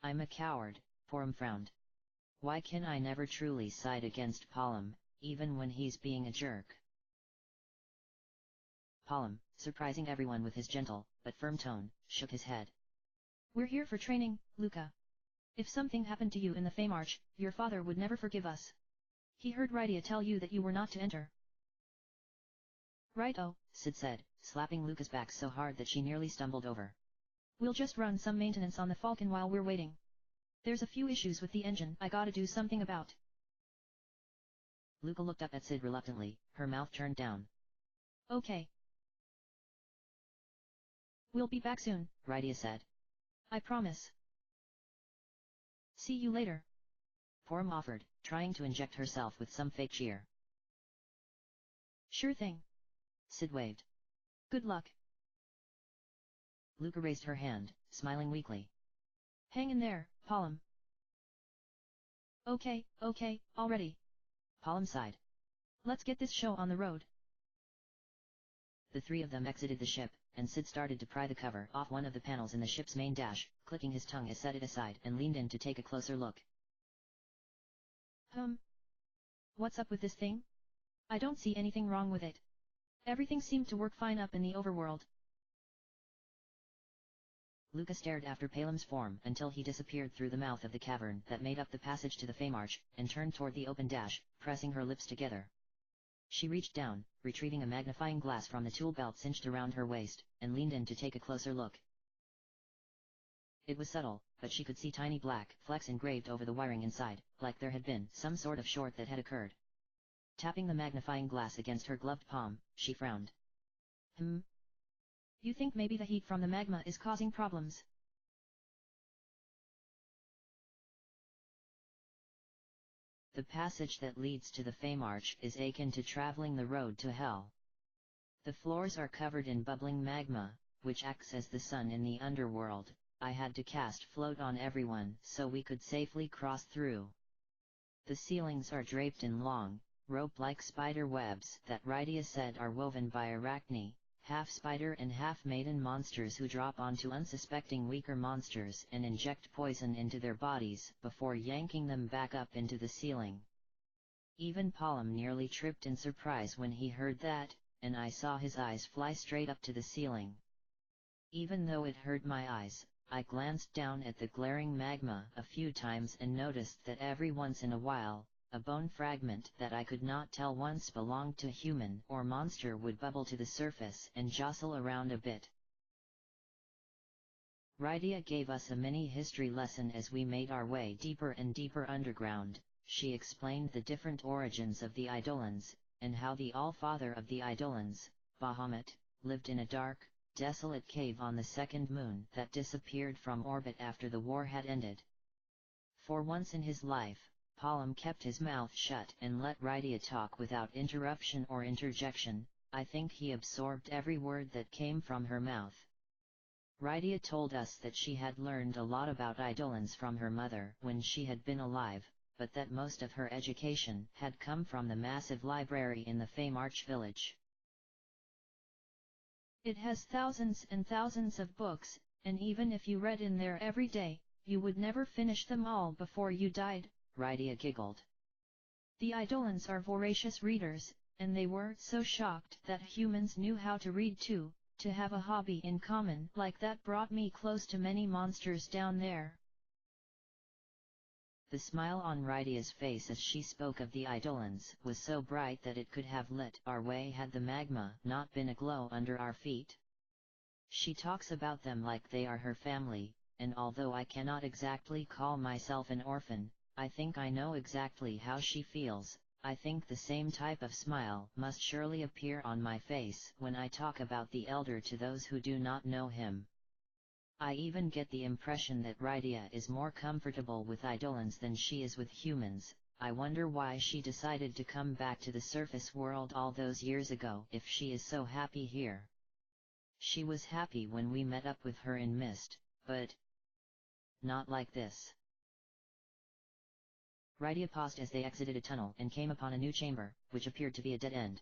I'm a coward, Porom frowned. Why can I never truly side against Palom, even when he's being a jerk? Palom, surprising everyone with his gentle, but firm tone, shook his head. We're here for training, Luca. If something happened to you in the Feymarch, your father would never forgive us. He heard Rydia tell you that you were not to enter. Right-o, Sid said, slapping Luca's back so hard that she nearly stumbled over. We'll just run some maintenance on the Falcon while we're waiting. There's a few issues with the engine I gotta do something about. Luca looked up at Sid reluctantly, her mouth turned down. Okay. We'll be back soon, Rydia said. I promise. See you later. Porom offered, trying to inject herself with some fake cheer. Sure thing. Sid waved. Good luck. Luca raised her hand, smiling weakly. Hang in there, Palom. Okay, already. Palom sighed. Let's get this show on the road. The three of them exited the ship, and Sid started to pry the cover off one of the panels in the ship's main dash, clicking his tongue as set it aside and leaned in to take a closer look. What's up with this thing? I don't see anything wrong with it. Everything seemed to work fine up in the overworld. Luca stared after Palem's form until he disappeared through the mouth of the cavern that made up the passage to the Feymarch, and turned toward the open dash, pressing her lips together. She reached down, retrieving a magnifying glass from the tool belt cinched around her waist, and leaned in to take a closer look. It was subtle, but she could see tiny black flecks engraved over the wiring inside, like there had been some sort of short that had occurred. Tapping the magnifying glass against her gloved palm, she frowned. You think maybe the heat from the magma is causing problems? The passage that leads to the Fame Arch is akin to traveling the road to hell. The floors are covered in bubbling magma, which acts as the sun in the underworld. I had to cast float on everyone so we could safely cross through. The ceilings are draped in long, rope-like spider webs that Rydia said are woven by arachne, half spider and half maiden monsters who drop onto unsuspecting weaker monsters and inject poison into their bodies before yanking them back up into the ceiling. Even Palom nearly tripped in surprise when he heard that, and I saw his eyes fly straight up to the ceiling. Even though it hurt my eyes, I glanced down at the glaring magma a few times and noticed that every once in a while, a bone fragment that I could not tell once belonged to human or monster would bubble to the surface and jostle around a bit. Rydia gave us a mini history lesson as we made our way deeper and deeper underground. She explained the different origins of the Eidolons, and how the All-Father of the Eidolons, Bahamut, lived in a dark, desolate cave on the second moon that disappeared from orbit after the war had ended. For once in his life, Palom kept his mouth shut and let Rydia talk without interruption or interjection. I think he absorbed every word that came from her mouth. Rydia told us that she had learned a lot about Eidolons from her mother when she had been alive, but that most of her education had come from the massive library in the Fame Arch village. It has thousands and thousands of books, and even if you read in there every day, you would never finish them all before you died, Rydia giggled. The Eidolons are voracious readers, and they were so shocked that humans knew how to read too. To have a hobby in common like that brought me close to many monsters down there. The smile on Rydia's face as she spoke of the Eidolons was so bright that it could have lit our way had the magma not been aglow under our feet. She talks about them like they are her family, and although I cannot exactly call myself an orphan, I think I know exactly how she feels. I think the same type of smile must surely appear on my face when I talk about the Elder to those who do not know him. I even get the impression that Rydia is more comfortable with Eidolons than she is with humans. I wonder why she decided to come back to the surface world all those years ago if she is so happy here. She was happy when we met up with her in Mist, but not like this. Rydia paused as they exited a tunnel and came upon a new chamber, which appeared to be a dead end.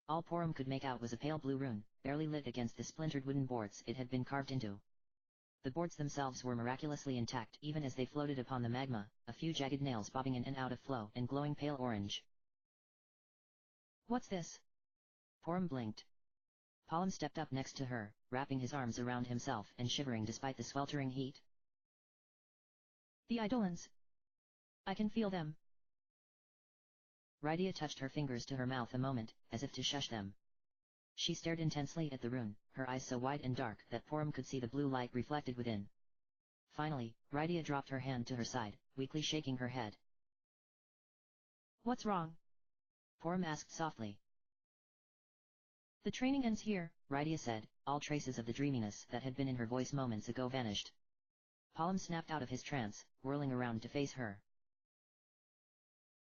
All Porum could make out was a pale blue rune, barely lit against the splintered wooden boards it had been carved into. The boards themselves were miraculously intact even as they floated upon the magma, a few jagged nails bobbing in and out of flow and glowing pale orange. What's this? Porum blinked. Palom stepped up next to her, wrapping his arms around himself and shivering despite the sweltering heat. The Eidolons. I can feel them. Rydia touched her fingers to her mouth a moment, as if to shush them. She stared intensely at the rune, her eyes so wide and dark that Porum could see the blue light reflected within. Finally, Rydia dropped her hand to her side, weakly shaking her head. What's wrong? Porum asked softly. The training ends here, Rydia said, all traces of the dreaminess that had been in her voice moments ago vanished. Palom snapped out of his trance, whirling around to face her.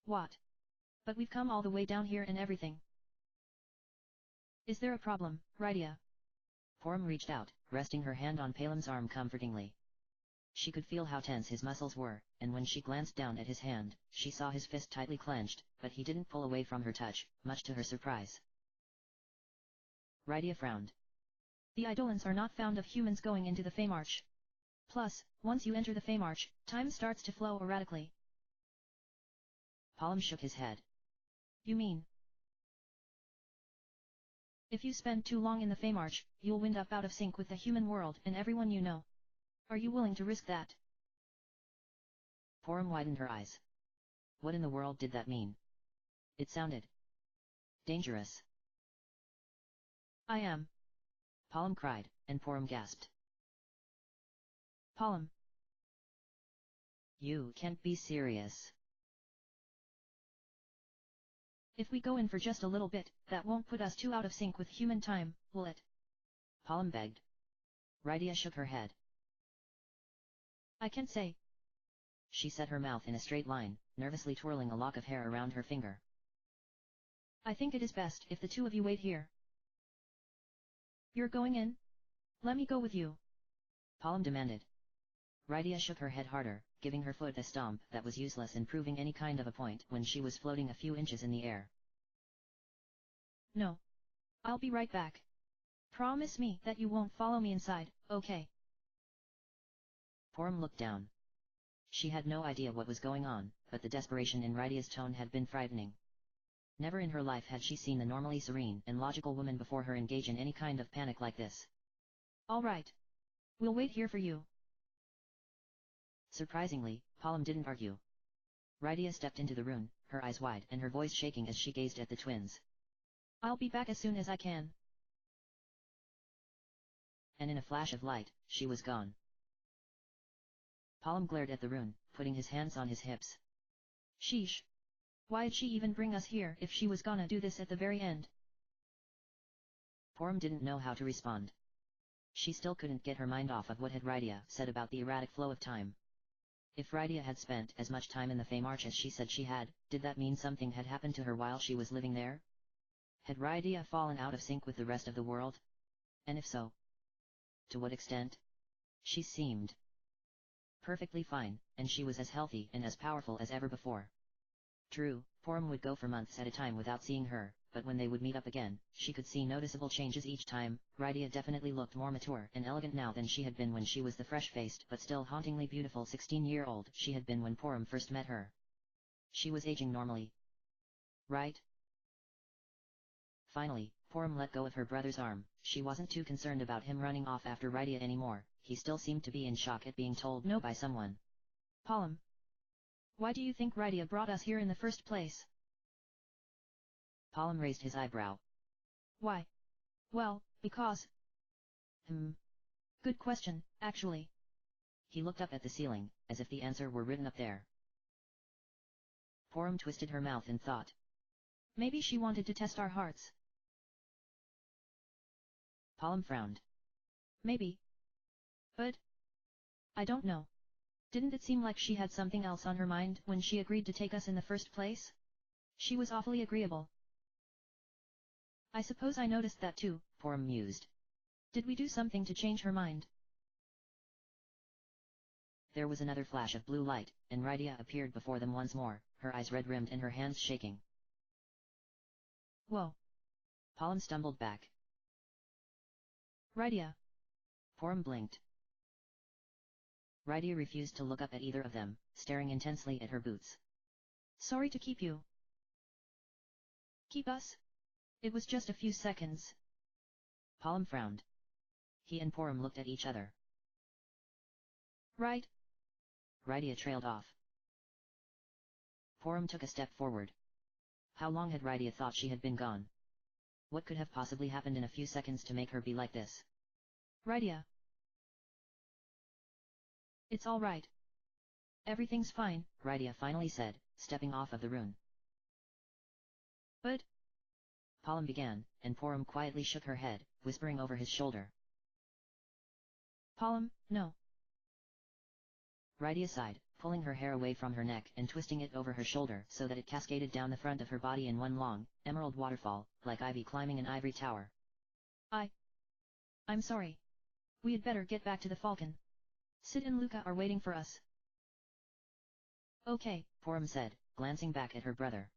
What? But we've come all the way down here and everything. Is there a problem, Rydia? Porum reached out, resting her hand on Palem's arm comfortingly. She could feel how tense his muscles were, and when she glanced down at his hand, she saw his fist tightly clenched, but he didn't pull away from her touch, much to her surprise. Rydia frowned. The Eidolons are not found of humans going into the Fame Arch. Plus, once you enter the Fame Arch, time starts to flow erratically. Palom shook his head. You mean? If you spend too long in the Fame Arch, you'll wind up out of sync with the human world and everyone you know. Are you willing to risk that? Porum widened her eyes. What in the world did that mean? It sounded dangerous. I am. Palom cried, and Porum gasped. Palom. You can't be serious. If we go in for just a little bit, that won't put us too out of sync with human time, will it? Palm begged. Rydia shook her head. I can't say. She set her mouth in a straight line, nervously twirling a lock of hair around her finger. I think it is best if the two of you wait here. You're going in? Let me go with you. Palm demanded. Rydia shook her head harder, giving her foot a stomp that was useless in proving any kind of a point when she was floating a few inches in the air. No. I'll be right back. Promise me that you won't follow me inside, okay? Porum looked down. She had no idea what was going on, but the desperation in Rydia's tone had been frightening. Never in her life had she seen the normally serene and logical woman before her engage in any kind of panic like this. All right. We'll wait here for you. Surprisingly, Palm didn't argue. Rydia stepped into the room, her eyes wide and her voice shaking as she gazed at the twins. I'll be back as soon as I can. And in a flash of light, she was gone. Palm glared at the rune, putting his hands on his hips. Sheesh. Why'd she even bring us here if she was gonna do this at the very end? Porum didn't know how to respond. She still couldn't get her mind off of what had Rydia said about the erratic flow of time. If Rydia had spent as much time in the Fame Arch as she said she had, did that mean something had happened to her while she was living there? Had Rydia fallen out of sync with the rest of the world? And if so, to what extent? She seemed perfectly fine, and she was as healthy and as powerful as ever before. True, Porum would go for months at a time without seeing her, but when they would meet up again, she could see noticeable changes each time. Rydia definitely looked more mature and elegant now than she had been when she was the fresh-faced but still hauntingly beautiful 16-year-old she had been when Porum first met her. She was aging normally. Right? Finally, Porum let go of her brother's arm. She wasn't too concerned about him running off after Rydia anymore. He still seemed to be in shock at being told no by someone. Palm. Why do you think Rydia brought us here in the first place? Palm raised his eyebrow. Why? Well, because... Good question, actually. He looked up at the ceiling, as if the answer were written up there. Porum twisted her mouth in thought. Maybe she wanted to test our hearts. Palm frowned. Maybe. But... I don't know. Didn't it seem like she had something else on her mind when she agreed to take us in the first place? She was awfully agreeable. I suppose I noticed that too, Porum mused. Did we do something to change her mind? There was another flash of blue light, and Rydia appeared before them once more, her eyes red-rimmed and her hands shaking. Whoa. Palm stumbled back. Rydia. Porum blinked. Rydia refused to look up at either of them, staring intensely at her boots. Sorry to keep you. Keep us? It was just a few seconds. Palm frowned. He and Porum looked at each other. Right? Rydia trailed off. Porum took a step forward. How long had Rydia thought she had been gone? What could have possibly happened in a few seconds to make her be like this? Rydia. It's all right. Everything's fine, Rydia finally said, stepping off of the rune. But... Palm began, and Porum quietly shook her head, whispering over his shoulder. Palm, no. Rydia sighed, pulling her hair away from her neck and twisting it over her shoulder so that it cascaded down the front of her body in one long, emerald waterfall, like ivy climbing an ivory tower. I'm sorry. We had better get back to the Falcon. Sid and Luca are waiting for us. Okay, Porum said, glancing back at her brother.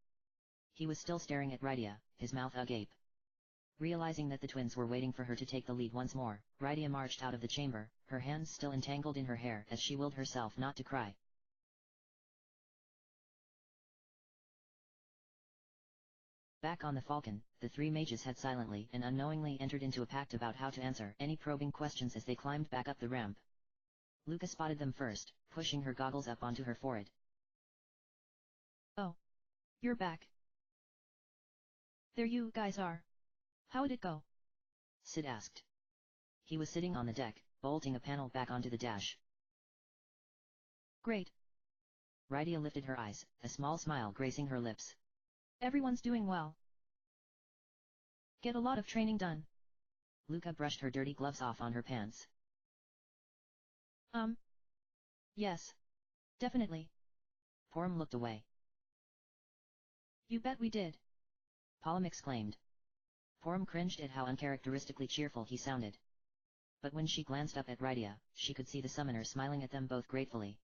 He was still staring at Rydia, his mouth agape. Realizing that the twins were waiting for her to take the lead once more, Rydia marched out of the chamber, her hands still entangled in her hair as she willed herself not to cry. Back on the Falcon, the three mages had silently and unknowingly entered into a pact about how to answer any probing questions as they climbed back up the ramp. Luca spotted them first, pushing her goggles up onto her forehead. Oh. You're back. There you guys are. How'd it go? Sid asked. He was sitting on the deck, bolting a panel back onto the dash. Great. Rydia lifted her eyes, a small smile gracing her lips. Everyone's doing well. Get a lot of training done. Luca brushed her dirty gloves off on her pants. Yes. Definitely. Porum looked away. You bet we did. Porum exclaimed. Porum cringed at how uncharacteristically cheerful he sounded. But when she glanced up at Rydia, she could see the summoner smiling at them both gratefully.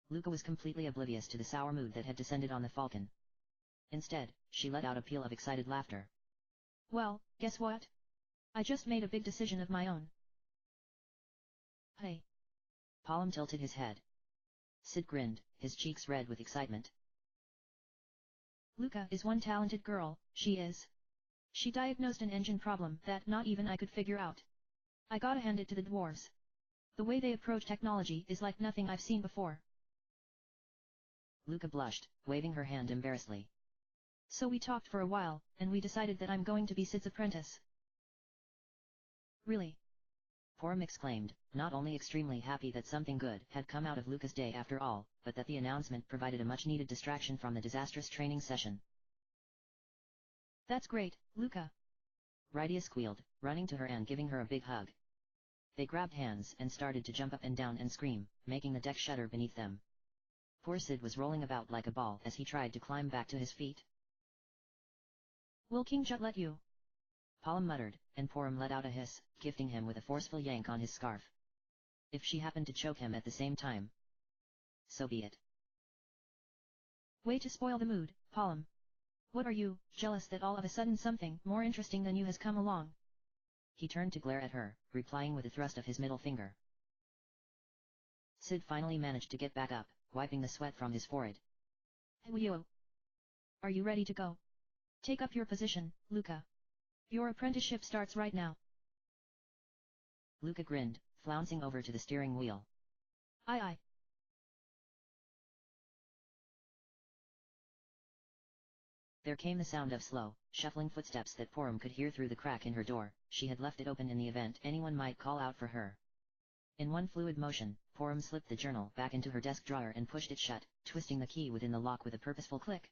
Luca was completely oblivious to the sour mood that had descended on the falcon. Instead, she let out a peal of excited laughter. Well, guess what? I just made a big decision of my own. Hey. Porum tilted his head. Sid grinned, his cheeks red with excitement. Luca is one talented girl, she is. She diagnosed an engine problem that not even I could figure out. I gotta hand it to the dwarves. The way they approach technology is like nothing I've seen before. Luca blushed, waving her hand embarrassedly. So we talked for a while, and we decided that I'm going to be Sid's apprentice. Really? Porum exclaimed, not only extremely happy that something good had come out of Luca's day after all, but that the announcement provided a much-needed distraction from the disastrous training session. That's great, Luca. Rydia squealed, running to her and giving her a big hug. They grabbed hands and started to jump up and down and scream, making the deck shudder beneath them. Poor Sid was rolling about like a ball as he tried to climb back to his feet. Will King Jut let you? Porum muttered, and Porum let out a hiss, gifting him with a forceful yank on his scarf. If she happened to choke him at the same time, so be it. Way to spoil the mood, Porum. What are you, jealous that all of a sudden something more interesting than you has come along? He turned to glare at her, replying with a thrust of his middle finger. Sid finally managed to get back up, wiping the sweat from his forehead. Yo. Are you ready to go? Take up your position, Luca. Your apprenticeship starts right now. Luca grinned, flouncing over to the steering wheel. Aye. There came the sound of slow, shuffling footsteps that Porum could hear through the crack in her door. She had left it open in the event anyone might call out for her. In one fluid motion, Porum slipped the journal back into her desk drawer and pushed it shut, twisting the key within the lock with a purposeful click.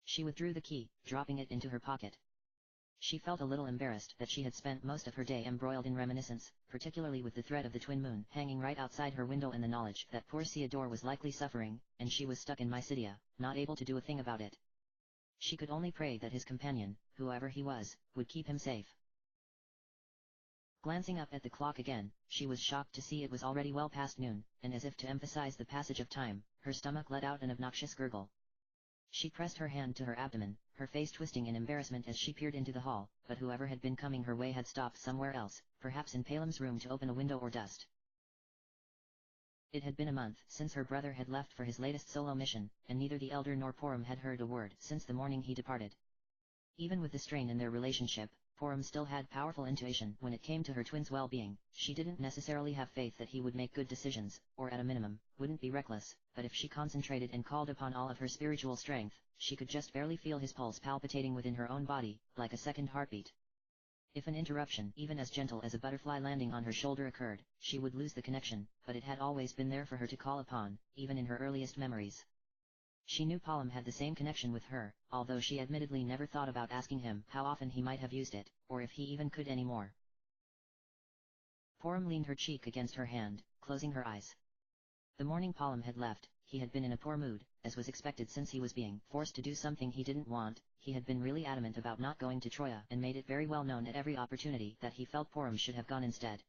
She withdrew the key, dropping it into her pocket. She felt a little embarrassed that she had spent most of her day embroiled in reminiscence, particularly with the threat of the twin moon hanging right outside her window and the knowledge that poor Theodore was likely suffering, and she was stuck in Mysidia, not able to do a thing about it. She could only pray that his companion, whoever he was, would keep him safe. Glancing up at the clock again, she was shocked to see it was already well past noon, and as if to emphasize the passage of time, her stomach let out an obnoxious gurgle. She pressed her hand to her abdomen, her face twisting in embarrassment as she peered into the hall, but whoever had been coming her way had stopped somewhere else, perhaps in Palem's room to open a window or dust. It had been a month since her brother had left for his latest solo mission, and neither the elder nor Porum had heard a word since the morning he departed. Even with the strain in their relationship, Porum still had powerful intuition when it came to her twin's well-being. She didn't necessarily have faith that he would make good decisions, or at a minimum, wouldn't be reckless, but if she concentrated and called upon all of her spiritual strength, she could just barely feel his pulse palpitating within her own body, like a second heartbeat. If an interruption, even as gentle as a butterfly landing on her shoulder occurred, she would lose the connection, but it had always been there for her to call upon, even in her earliest memories. She knew Porum had the same connection with her, although she admittedly never thought about asking him how often he might have used it, or if he even could anymore. Porum leaned her cheek against her hand, closing her eyes. The morning Porum had left, he had been in a poor mood, as was expected since he was being forced to do something he didn't want. He had been really adamant about not going to Troya and made it very well known at every opportunity that he felt Porum should have gone instead.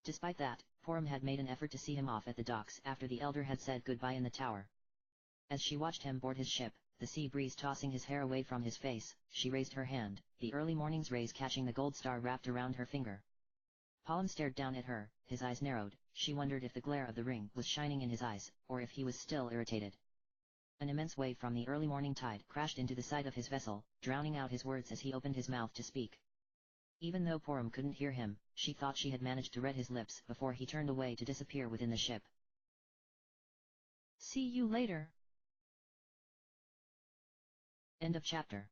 Despite that, Porum had made an effort to see him off at the docks after the elder had said goodbye in the tower. As she watched him board his ship, the sea breeze tossing his hair away from his face, she raised her hand, the early morning's rays catching the gold star wrapped around her finger. Porum stared down at her, his eyes narrowed. She wondered if the glare of the ring was shining in his eyes, or if he was still irritated. An immense wave from the early morning tide crashed into the side of his vessel, drowning out his words as he opened his mouth to speak. Even though Porum couldn't hear him, she thought she had managed to read his lips before he turned away to disappear within the ship. See you later. End of chapter.